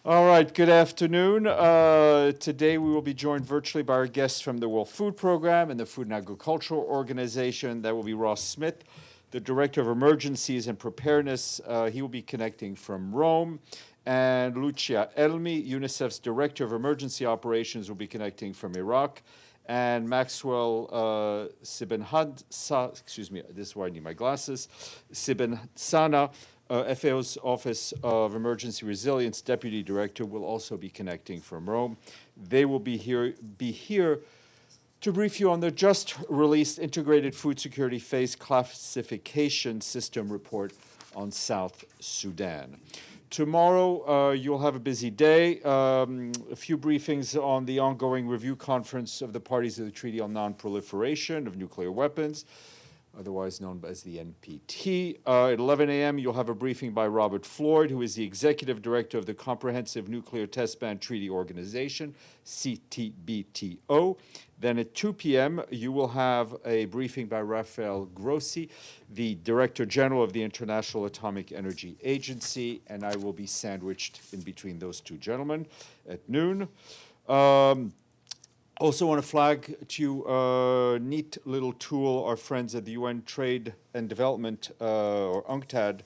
All right, good afternoon. Today we will be joined virtually by our guests from the World Food Program and the Food and Agricultural Organization. That will be Ross Smith, the Director of Emergencies and Preparedness. He will be connecting from Rome. And Lucia Elmi, UNICEF's Director of Emergency Operations, will be connecting from Iraq. And Maxwell excuse me, this is why I need my glasses, Siben-Sana, FAO's Office of Emergency Resilience Deputy Director, will also be connecting from Rome. They will be here to brief you on the just released Integrated Food Security Phase Classification System report on South Sudan. Tomorrow, you'll have a busy day. A few briefings on the ongoing review conference of the parties of the Treaty on Non-Proliferation of Nuclear Weapons, otherwise known as the NPT. At 11 a.m., you'll have a briefing by Robert Floyd, who is the Executive Director of the Comprehensive Nuclear Test Ban Treaty Organization, CTBTO. Then at 2 p.m., you will have a briefing by Rafael Grossi, the Director General of the International Atomic Energy Agency, and I will be sandwiched in between those two gentlemen at noon. Also want to flag to you a neat little tool our friends at the UN Trade and Development, or UNCTAD,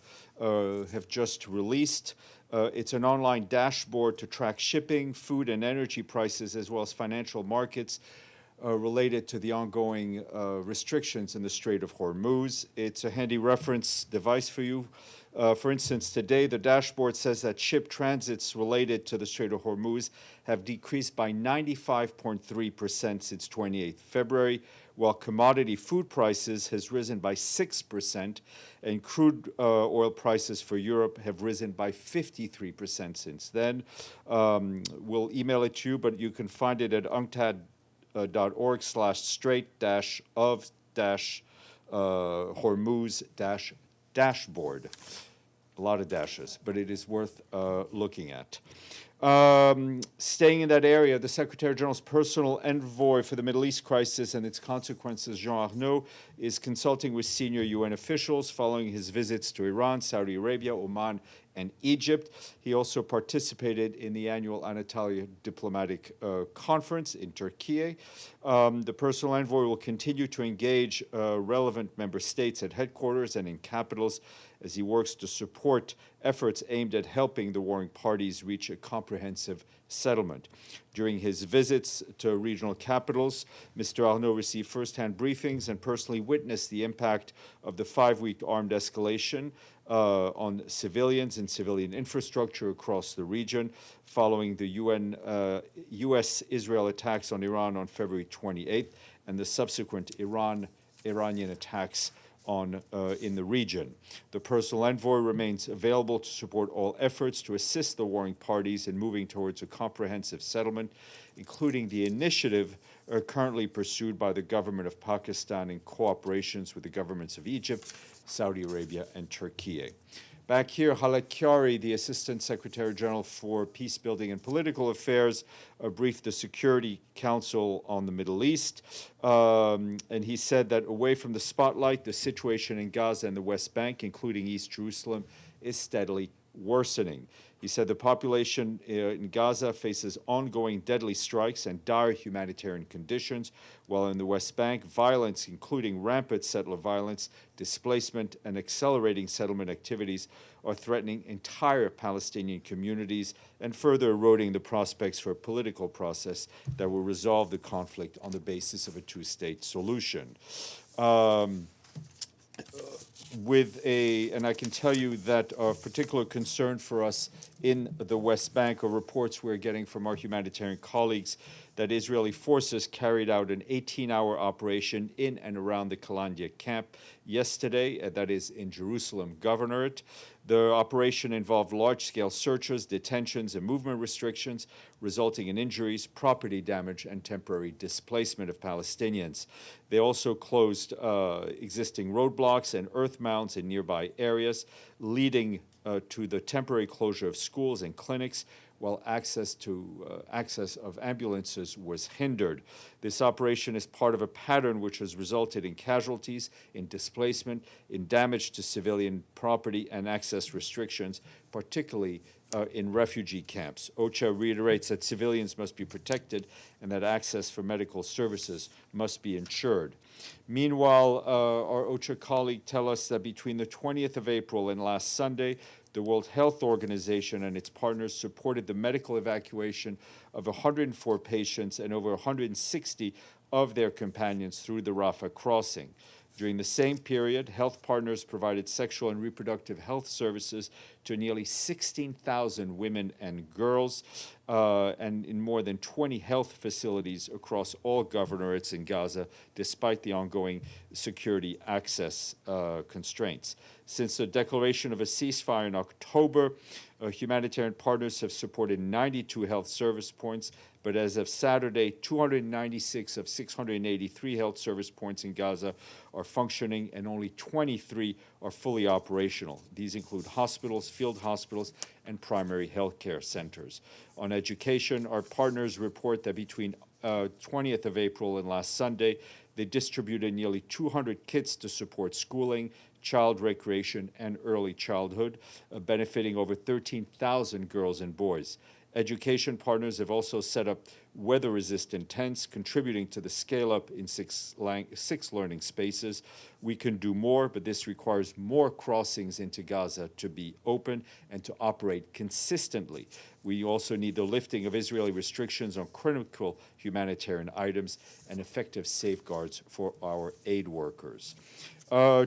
have just released. It's an online dashboard to track shipping, food and energy prices, as well as financial markets related to the ongoing restrictions in the Strait of Hormuz. It's a handy reference device for you. For instance, today the dashboard says that ship transits related to the Strait of Hormuz have decreased by 95.3% since 28th February, while commodity food prices has risen by 6%, and crude oil prices for Europe have risen by 53% since then. We'll email it to you, but you can find it at unctad.org/strait-hormuz-dashboard. A lot of dashes, but it is worth looking at. Staying in that area, the Secretary General's personal envoy for the Middle East crisis and its consequences, Jean Arnault, is consulting with senior UN officials following his visits to Iran, Saudi Arabia, Oman, and Egypt. He also participated in the annual Antalya Diplomatic Conference in Türkiye. The personal envoy will continue to engage relevant member states at headquarters and in capitals as he works to support efforts aimed at helping the warring parties reach a comprehensive settlement. During his visits to regional capitals, Mr. Arnault received first-hand briefings and personally witnessed the impact of the 5-week armed escalation on civilians and civilian infrastructure across the region following the U.S.-Israel attacks on Iran on February 28th and the subsequent Iranian attacks in the region. The personal envoy remains available to support all efforts to assist the warring parties in moving towards a comprehensive settlement, including the initiative currently pursued by the government of Pakistan in cooperations with the governments of Egypt, Saudi Arabia, and Türkiye. Back here, Khaled Kyari, the Assistant Secretary General for Peace Building and Political Affairs, briefed the Security Council on the Middle East. And he said that away from the spotlight, the situation in Gaza and the West Bank, including East Jerusalem, is steadily worsening. He said the population in Gaza faces ongoing deadly strikes and dire humanitarian conditions, while in the West Bank, violence, including rampant settler violence, displacement, and accelerating settlement activities, are threatening entire Palestinian communities and further eroding the prospects for a political process that will resolve the conflict on the basis of a two-state solution. And I can tell you that of particular concern for us in the West Bank are reports we're getting from our humanitarian colleagues that Israeli forces carried out an 18-hour operation in and around the Kalandia camp yesterday, that is in Jerusalem Governorate. The operation involved large-scale searches, detentions, and movement restrictions, resulting in injuries, property damage, and temporary displacement of Palestinians. They also closed existing roadblocks and earth mounds in nearby areas, leading to the temporary closure of schools and clinics, while access of ambulances was hindered. This operation is part of a pattern which has resulted in casualties, in displacement, in damage to civilian property, and access restrictions, particularly in refugee camps. OCHA reiterates that civilians must be protected and that access for medical services must be ensured. Meanwhile, our OCHA colleague tells us that between the 20th of April and last Sunday, the World Health Organization and its partners supported the medical evacuation of 104 patients and over 160 of their companions through the Rafah crossing. During the same period, health partners provided sexual and reproductive health services to nearly 16,000 women and girls, and in more than 20 health facilities across all governorates in Gaza, despite the ongoing security access constraints. Since the declaration of a ceasefire in October, humanitarian partners have supported 92 health service points, but as of Saturday, 296 of 683 health service points in Gaza are functioning and only 23 are fully operational. These include hospitals, field hospitals, and primary health care centers. On education, our partners report that between 20th of April and last Sunday, they distributed nearly 200 kits to support schooling, child recreation, and early childhood, benefiting over 13,000 girls and boys. Education partners have also set up weather-resistant tents, contributing to the scale-up in six learning spaces. We can do more, but this requires more crossings into Gaza to be open and to operate consistently. We also need the lifting of Israeli restrictions on critical humanitarian items and effective safeguards for our aid workers.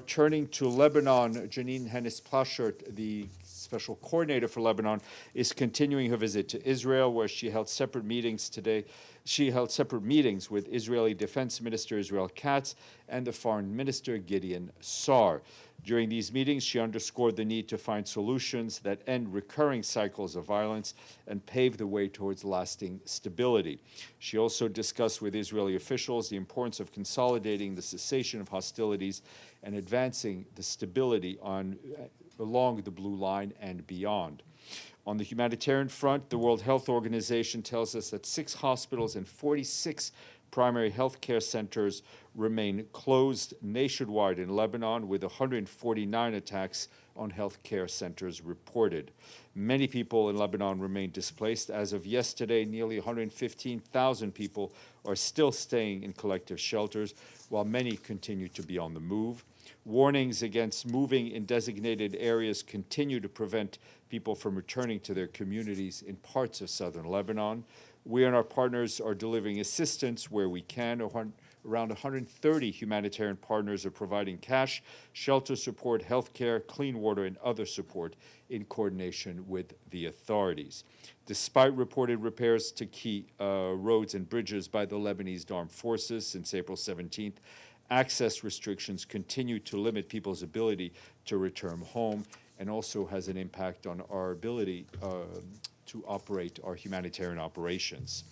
Turning to Lebanon, Janine Hennis-Plaschert, the Special Coordinator for Lebanon, is continuing her visit to Israel, where she held separate meetings today. She held separate meetings with Israeli Defense Minister Israel Katz and the Foreign Minister Gideon Sa'ar. During these meetings, she underscored the need to find solutions that end recurring cycles of violence and pave the way towards lasting stability. She also discussed with Israeli officials the importance of consolidating the cessation of hostilities and advancing the stability along the Blue Line and beyond. On the humanitarian front, the World Health Organization tells us that 6 hospitals and 46 primary health care centers remain closed nationwide in Lebanon, with 149 attacks on health care centers reported. Many people in Lebanon remain displaced. As of yesterday, nearly 115,000 people are still staying in collective shelters, while many continue to be on the move. Warnings against moving in designated areas continue to prevent people from returning to their communities in parts of southern Lebanon. We and our partners are delivering assistance where we can. Around 130 humanitarian partners are providing cash, shelter support, healthcare, clean water, and other support in coordination with the authorities. Despite reported repairs to key roads and bridges by the Lebanese armed forces since April 17th, access restrictions continue to limit people's ability to return home, and also has an impact on our ability to operate our humanitarian operations.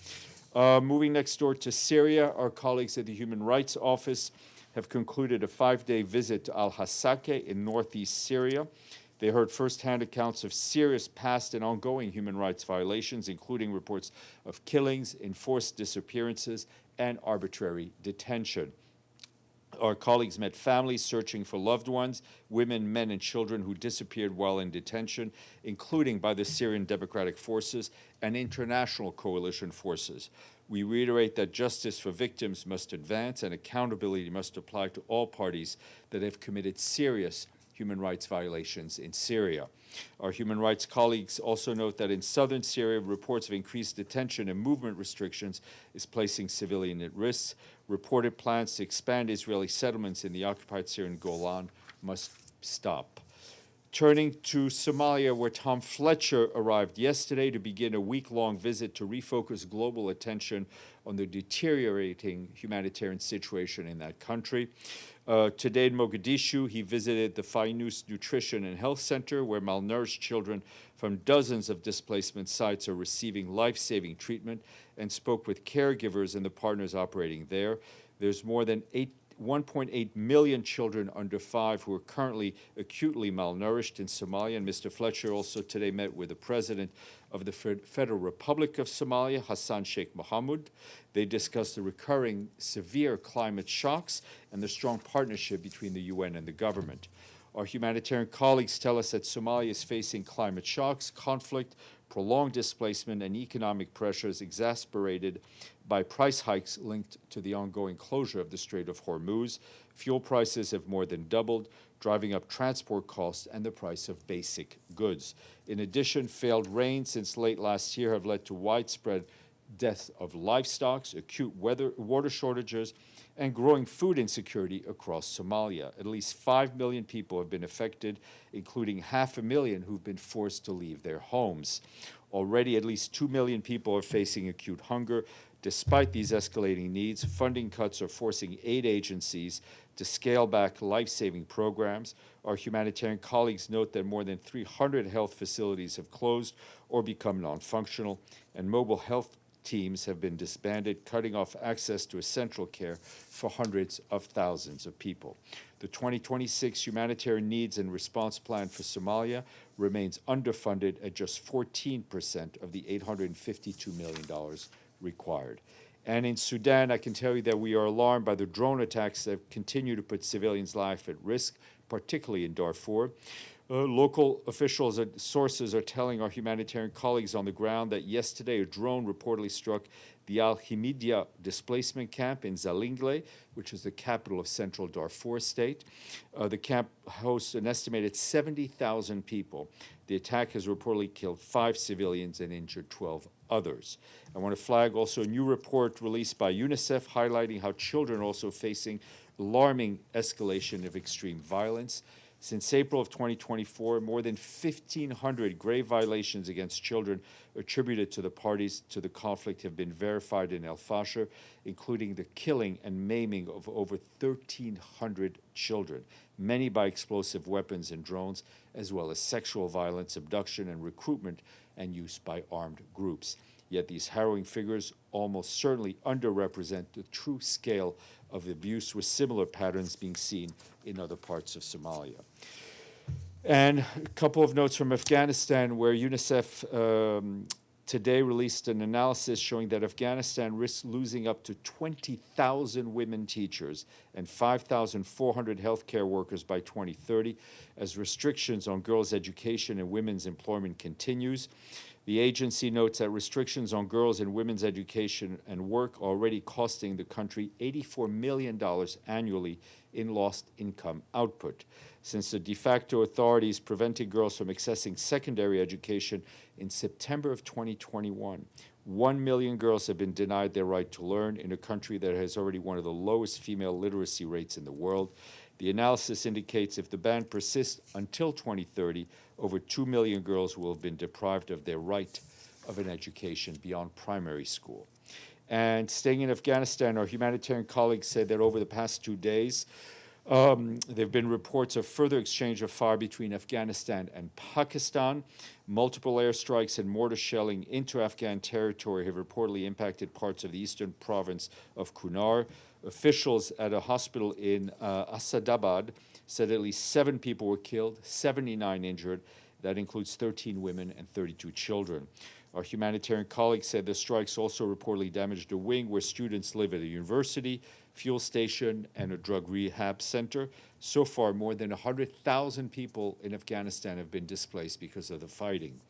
Moving next door to Syria, our colleagues at the Human Rights Office have concluded a 5-day visit to Al-Hasakeh in northeast Syria. They heard firsthand accounts of serious past and ongoing human rights violations, including reports of killings, enforced disappearances, and arbitrary detention. Our colleagues met families searching for loved ones, women, men, and children who disappeared while in detention, including by the Syrian Democratic Forces and international coalition forces. We reiterate that justice for victims must advance and accountability must apply to all parties that have committed serious human rights violations in Syria. Our human rights colleagues also note that in southern Syria, reports of increased detention and movement restrictions is placing civilians at risk. Reported plans to expand Israeli settlements in the occupied Syrian Golan must stop. Turning to Somalia, where Tom Fletcher arrived yesterday to begin a week-long visit to refocus global attention on the deteriorating humanitarian situation in that country. Today in Mogadishu, he visited the Fainus Nutrition and Health Center, where malnourished children from dozens of displacement sites are receiving life-saving treatment, and spoke with caregivers and the partners operating there. There's more than 1.8 million children under 5 who are currently acutely malnourished in Somalia. And Mr. Fletcher also today met with the president of the Federal Republic of Somalia, Hassan Sheikh Mohamud. They discussed the recurring severe climate shocks and the strong partnership between the UN and the government. Our humanitarian colleagues tell us that Somalia is facing climate shocks, conflict, prolonged displacement, and economic pressures exacerbated by price hikes linked to the ongoing closure of the Strait of Hormuz. Fuel prices have more than doubled, driving up transport costs and the price of basic goods. In addition, failed rains since late last year have led to widespread death of livestock, acute water shortages, and growing food insecurity across Somalia. At least 5 million people have been affected, including 500,000 who've been forced to leave their homes. Already, at least 2 million people are facing acute hunger. Despite these escalating needs, funding cuts are forcing aid agencies to scale back life-saving programs. Our humanitarian colleagues note that more than 300 health facilities have closed or become non-functional, and mobile health teams have been disbanded, cutting off access to essential care for hundreds of thousands of people. The 2026 Humanitarian Needs and Response Plan for Somalia remains underfunded at just 14% of the $852 million required. And in Sudan, I can tell you that we are alarmed by the drone attacks that continue to put civilians' life at risk, particularly in Darfur. Local officials and sources are telling our humanitarian colleagues on the ground that yesterday a drone reportedly struck the Al-Himidia displacement camp in Zalingle, which is the capital of central Darfur state. The camp hosts an estimated 70,000 people. The attack has reportedly killed 5 civilians and injured 12 others. I want to flag also a new report released by UNICEF highlighting how children are also facing alarming escalation of extreme violence. Since April of 2024, more than 1,500 grave violations against children attributed to the parties to the conflict have been verified in El Fasher, including the killing and maiming of over 1,300 children, many by explosive weapons and drones, as well as sexual violence, abduction, and recruitment and use by armed groups. Yet these harrowing figures almost certainly underrepresent the true scale of abuse, with similar patterns being seen in other parts of Somalia. And a couple of notes from Afghanistan, where UNICEF today released an analysis showing that Afghanistan risks losing up to 20,000 women teachers and 5,400 healthcare workers by 2030 as restrictions on girls' education and women's employment continues. The agency notes that restrictions on girls' and women's education and work are already costing the country $84 million annually in lost income output. Since the de facto authorities prevented girls from accessing secondary education in September of 2021, 1 million girls have been denied their right to learn in a country that has already one of the lowest female literacy rates in the world. The analysis indicates if the ban persists until 2030, over 2 million girls will have been deprived of their right of an education beyond primary school. And staying in Afghanistan, our humanitarian colleagues said that over the past 2 days, there have been reports of further exchange of fire between Afghanistan and Pakistan. Multiple airstrikes and mortar shelling into Afghan territory have reportedly impacted parts of the eastern province of Kunar. Officials at a hospital in Asadabad said at least 7 people were killed, 79 injured. That includes 13 women and 32 children. Our humanitarian colleagues said the strikes also reportedly damaged a wing where students live at a university, fuel station, and a drug rehab center. So far, more than 100,000 people in Afghanistan have been displaced because of the fighting.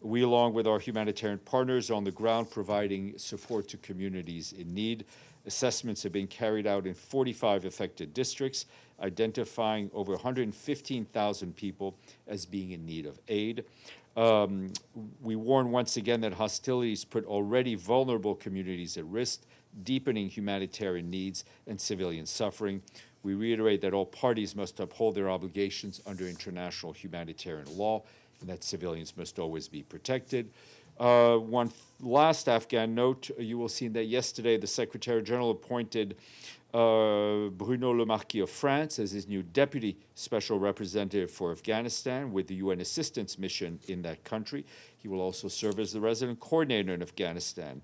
We, along with our humanitarian partners on the ground, providing support to communities in need. Assessments have been carried out in 45 affected districts, identifying over 115,000 people as being in need of aid. We warn once again that hostilities put already vulnerable communities at risk, deepening humanitarian needs and civilian suffering. We reiterate that all parties must uphold their obligations under international humanitarian law and that civilians must always be protected. One last Afghan note, you will see that yesterday the Secretary General appointed Bruno Le Marquis of France as his new Deputy Special Representative for Afghanistan with the UN Assistance Mission in that country. He will also serve as the Resident Coordinator in Afghanistan.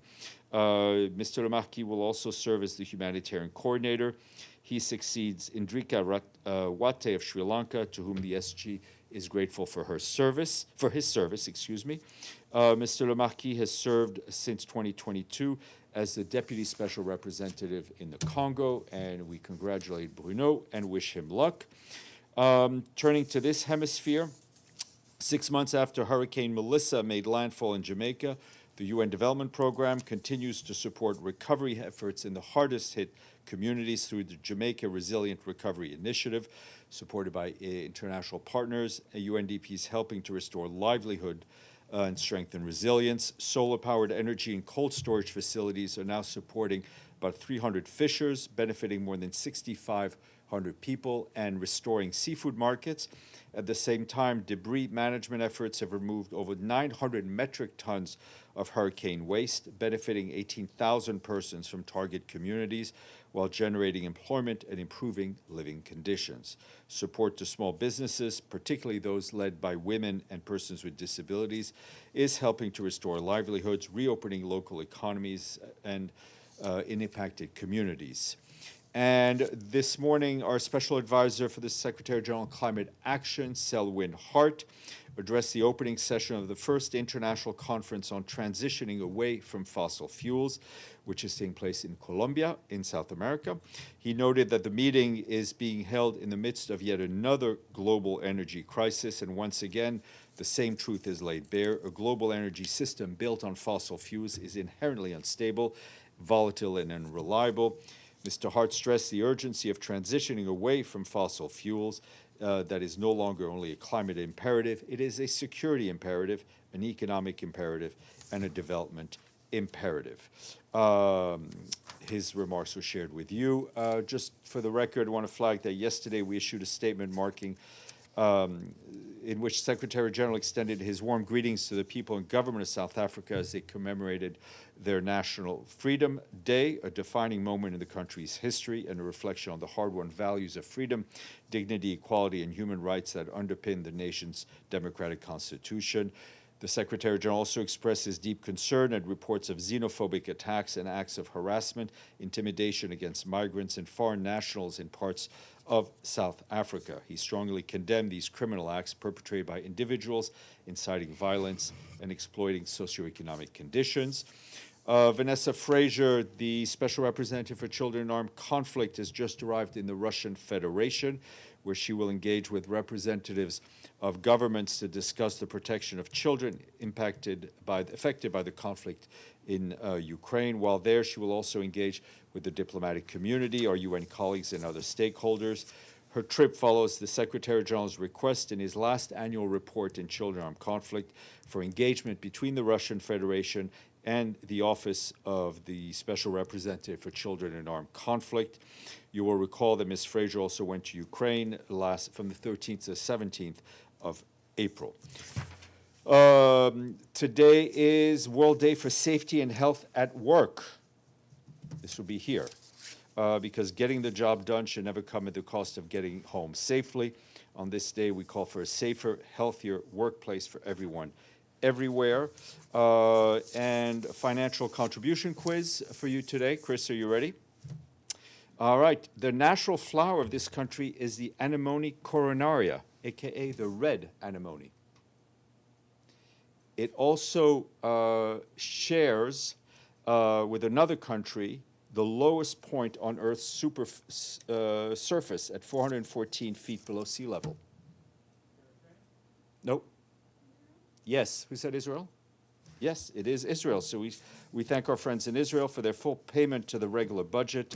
Mr. Le Marquis will also serve as the Humanitarian Coordinator. He succeeds Indrika Wate of Sri Lanka, to whom the SG is grateful for his service. Mr. Le Marquis has served since 2022 as the Deputy Special Representative in the Congo, and we congratulate Bruno and wish him luck. Turning to this hemisphere, 6 months after Hurricane Melissa made landfall in Jamaica, the UN Development Program continues to support recovery efforts in the hardest hit communities through the Jamaica Resilient Recovery Initiative, supported by international partners. UNDP is helping to restore livelihood and strengthen resilience. Solar-powered energy and cold storage facilities are now supporting about 300 fishers, benefiting more than 6,500 people, and restoring seafood markets. At the same time, debris management efforts have removed over 900 metric tons of hurricane waste, benefiting 18,000 persons from target communities, while generating employment and improving living conditions. Support to small businesses, particularly those led by women and persons with disabilities, is helping to restore livelihoods, reopening local economies and in impacted communities. And this morning, our special advisor for the Secretary General on Climate Action, Selwyn Hart, addressed the opening session of the first international conference on transitioning away from fossil fuels, which is taking place in Colombia, in South America. He noted that the meeting is being held in the midst of yet another global energy crisis, and once again, the same truth is laid bare. A global energy system built on fossil fuels is inherently unstable, volatile, and unreliable. Mr. Hart stressed the urgency of transitioning away from fossil fuels. That is no longer only a climate imperative, it is a security imperative, an economic imperative, and a development imperative. His remarks were shared with you. Just for the record, I want to flag that yesterday we issued a statement marking in which Secretary General extended his warm greetings to the people and government of South Africa as they commemorated their National Freedom Day, a defining moment in the country's history and a reflection on the hard-won values of freedom, dignity, equality, and human rights that underpin the nation's democratic constitution. The Secretary General also expressed his deep concern at reports of xenophobic attacks and acts of harassment, intimidation against migrants and foreign nationals in parts of South Africa. He strongly condemned these criminal acts perpetrated by individuals inciting violence and exploiting socioeconomic conditions. Vanessa Fraser, the Special Representative for Children in Armed Conflict, has just arrived in the Russian Federation, where she will engage with representatives of governments to discuss the protection of children affected by the conflict in Ukraine. While there, she will also engage with the diplomatic community, our UN colleagues, and other stakeholders. Her trip follows the Secretary General's request in his last annual report in Children in Armed Conflict for engagement between the Russian Federation and the Office of the Special Representative for Children in Armed Conflict. You will recall that Ms. Fraser also went to Ukraine from the 13th to the 17th of April. Today is World Day for Safety and Health at Work. This will be here, because getting the job done should never come at the cost of getting home safely. On this day, we call for a safer, healthier workplace for everyone, everywhere. And a financial contribution quiz for you today. Chris, are you ready? All right. The national flower of this country is the anemone coronaria, aka the red anemone. It also shares with another country the lowest point on Earth's surface at 414 feet below sea level. Nope. Yes. Who said Israel? Yes, it is Israel. So we thank our friends in Israel for their full payment to the regular budget.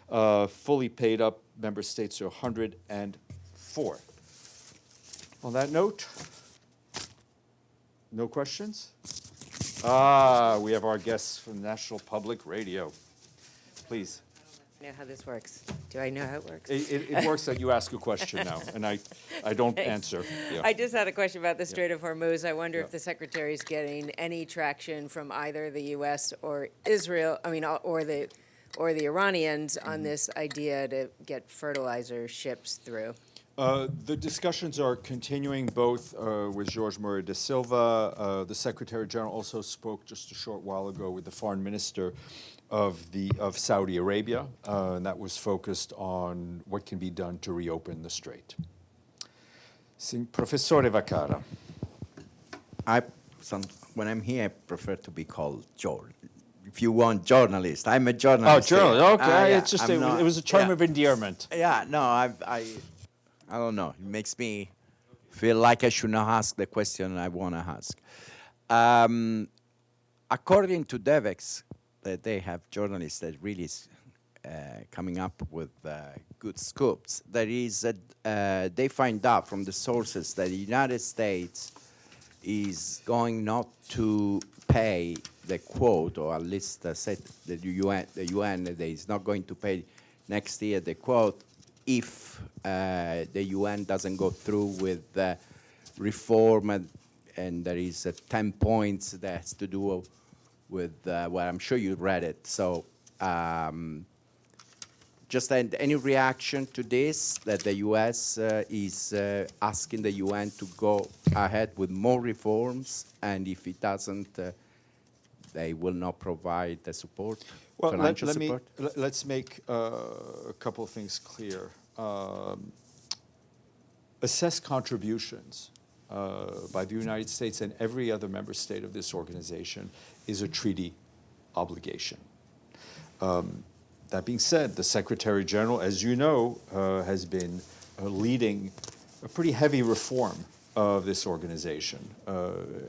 Fully paid up, member states are 104. On that note, no questions? We have our guests from National Public Radio. Please. I know how this works. Do I know how it works? It works that you ask a question now, and I don't answer. Yeah. I just had a question about the Strait of Hormuz. I wonder if the Secretary's getting any traction from either the U.S. or Israel, or the Iranians on this idea to get fertilizer ships through. The discussions are continuing both with Jorge Moreira da Silva. The Secretary General also spoke just a short while ago with the Foreign Minister of Saudi Arabia, and that was focused on what can be done to reopen the strait. Professore Vacara. When I'm here, I prefer to be called George. If you want journalist, I'm a journalist. Oh, journalist. Okay, yeah, it's just it was a term of endearment. Yeah, no, I don't know. It makes me feel like I should not ask the question I want to ask. According to DEVEX, they have journalists that really coming up with good scoops. There is they find out from the sources that the United States is going not to pay the quote, or at least said the UN that is not going to pay next year the quote if the UN doesn't go through with reform, and there is 10 points that has to do with, well, I'm sure you read it. So just any reaction to this, that the US is asking the UN to go ahead with more reforms, and if it doesn't, they will not provide the support, financial support? Let's make a couple of things clear. Assess contributions by the United States and every other member state of this organization is a treaty obligation. That being said, the Secretary General, as you know, has been leading a pretty heavy reform of this organization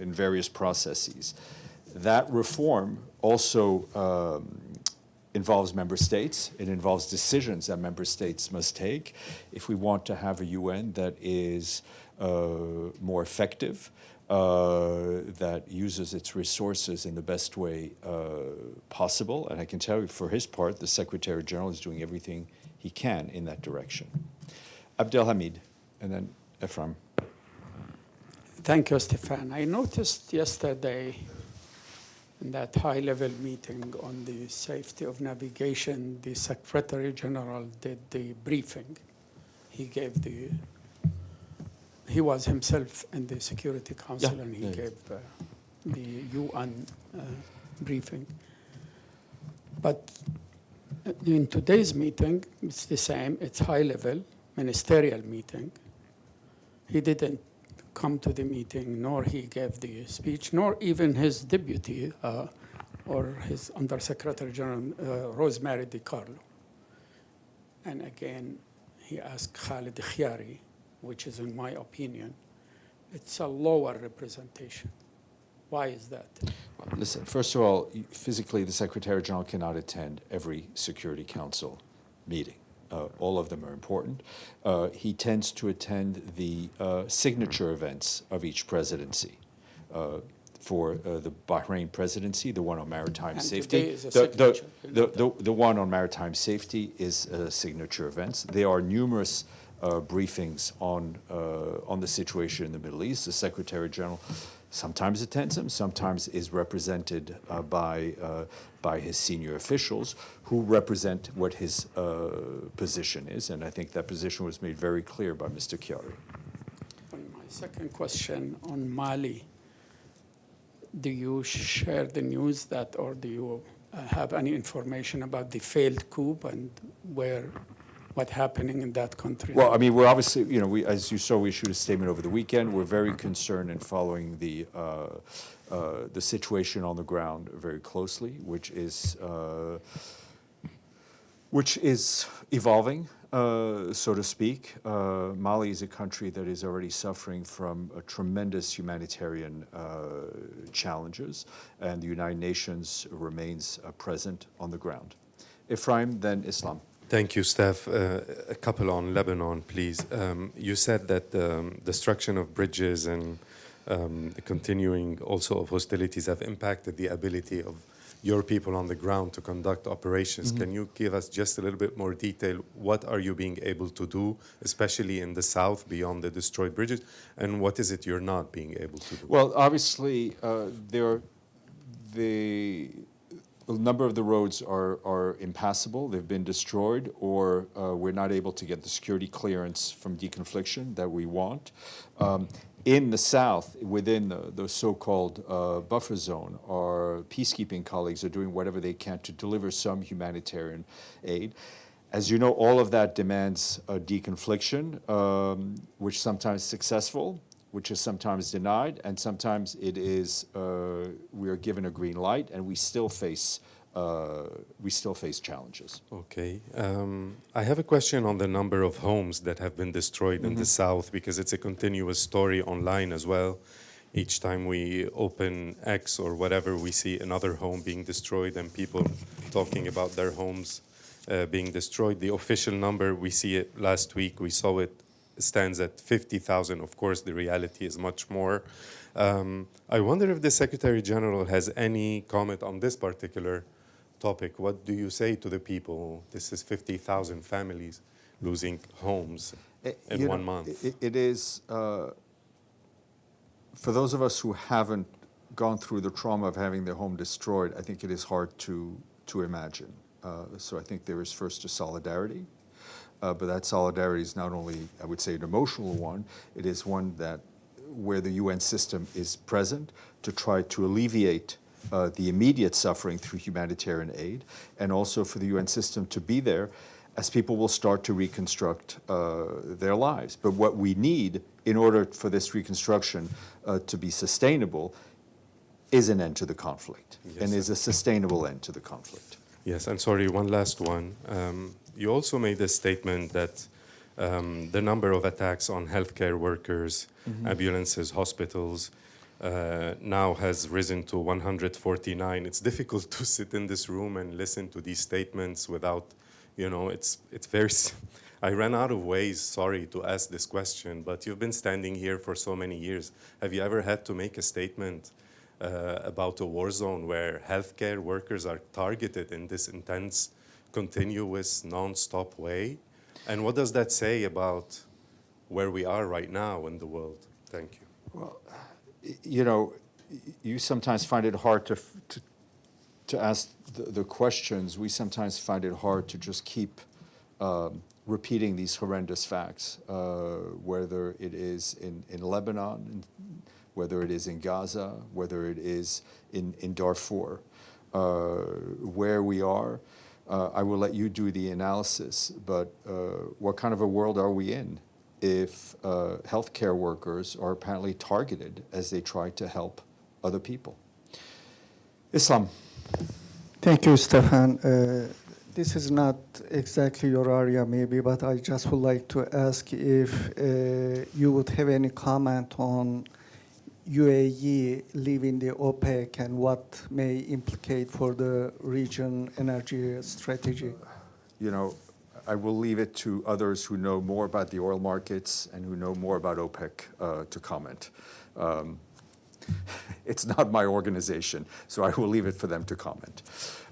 in various processes. That reform also involves member states. It involves decisions that member states must take if we want to have a UN that is more effective, that uses its resources in the best way possible. And I can tell you, for his part, the Secretary General is doing everything he can in that direction. Abdelhamid, and then Ephraim. Thank you, Stéphane. I noticed yesterday in that high-level meeting on the safety of navigation, the Secretary General did the briefing. He was himself in the Security Council, and he gave the UN briefing. But in today's meeting, it's the same. It's high-level, ministerial meeting. He didn't come to the meeting, nor he gave the speech, nor even his deputy or his Undersecretary General, Rosemary DiCarlo. And again, he asked Khalid Khiari, which is, in my opinion, it's a lower representation. Why is that? Well, listen, first of all, physically, the Secretary General cannot attend every Security Council meeting. All of them are important. He tends to attend the signature events of each presidency. For the Bahrain presidency, the one on maritime safety, the one on maritime safety is signature events. There are numerous briefings on the situation in the Middle East. The Secretary General sometimes attends them, sometimes is represented by his senior officials who represent what his position is, and I think that position was made very clear by Mr. Khiari. On my second question on Mali, do you share the news that, or do you have any information about the failed coup and what's happening in that country? Well, I mean, we're obviously, as you saw, we issued a statement over the weekend. We're very concerned in following the situation on the ground very closely, which is evolving, so to speak. Mali is a country that is already suffering from tremendous humanitarian challenges, and the United Nations remains present on the ground. Ephraim, then Islam. Thank you, Steph. A couple on Lebanon, please. You said that the destruction of bridges and the continuing also of hostilities have impacted the ability of your people on the ground to conduct operations. Mm-hmm. Can you give us just a little bit more detail? What are you being able to do, especially in the south beyond the destroyed bridges? And what is it you're not being able to do? Well, obviously, a number of the roads are impassable. They've been destroyed, or we're not able to get the security clearance from deconfliction that we want. In the south, within the so-called buffer zone, our peacekeeping colleagues are doing whatever they can to deliver some humanitarian aid. As you know, all of that demands a deconfliction, which sometimes is successful, which is sometimes denied, and sometimes it is we are given a green light, and we still face challenges. Okay. I have a question on the number of homes that have been destroyed in the south, because it's a continuous story online as well. Each time we open X or whatever, we see another home being destroyed and people talking about their homes being destroyed. The official number, we see it last week, we saw it stands at 50,000. Of course, the reality is much more. I wonder if the Secretary General has any comment on this particular topic. What do you say to the people? This is 50,000 families losing homes in 1 month. It is, for those of us who haven't gone through the trauma of having their home destroyed, I think it is hard to imagine. So I think there is first a solidarity, but that solidarity is not only, I would say, an emotional one, it is one that where the UN system is present to try to alleviate the immediate suffering through humanitarian aid, and also for the UN system to be there as people will start to reconstruct their lives. But what we need in order for this reconstruction to be sustainable is an end to the conflict, Yes, and is a sustainable end to the conflict. Yes, and sorry, one last one. You also made a statement that the number of attacks on healthcare workers, ambulances, hospitals, now has risen to 149. It's difficult to sit in this room and listen to these statements without, it's very, I ran out of ways, sorry, to ask this question, but you've been standing here for so many years. Have you ever had to make a statement about a war zone where healthcare workers are targeted in this intense, continuous, non-stop way? And what does that say about where we are right now in the world? Thank you. Well, you sometimes find it hard to ask the questions. We sometimes find it hard to just keep repeating these horrendous facts, whether it is in Lebanon, whether it is in Gaza, whether it is in Darfur, where we are. I will let you do the analysis, but what kind of a world are we in if healthcare workers are apparently targeted as they try to help other people? Islam. Thank you, Stéphane. This is not exactly your area, maybe, but I just would like to ask if you would have any comment on UAE leaving the OPEC and what may implicate for the region energy strategy. I will leave it to others who know more about the oil markets and who know more about OPEC to comment. It's not my organization, so I will leave it for them to comment.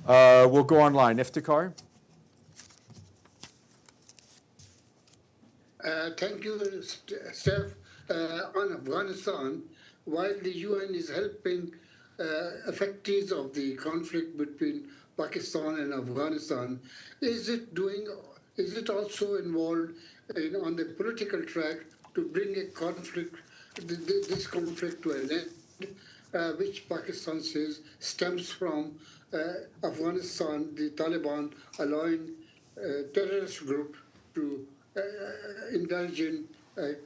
We'll go online. Iftikhar? Thank you, Steph. On Afghanistan, while the UN is helping affectees of the conflict between Pakistan and Afghanistan, is it also involved on the political track to bring a conflict, this conflict to an end, which Pakistan says stems from Afghanistan, the Taliban allowing terrorist group to indulge in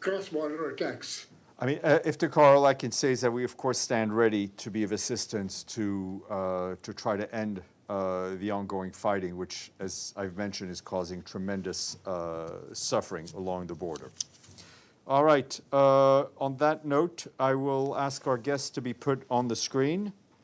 cross-border attacks? I mean, Iftikhar, all I can say is that we, of course, stand ready to be of assistance to try to end the ongoing fighting, which, as I've mentioned, is causing tremendous suffering along the border. All right. On that note, I will ask our guests to be put on the screen.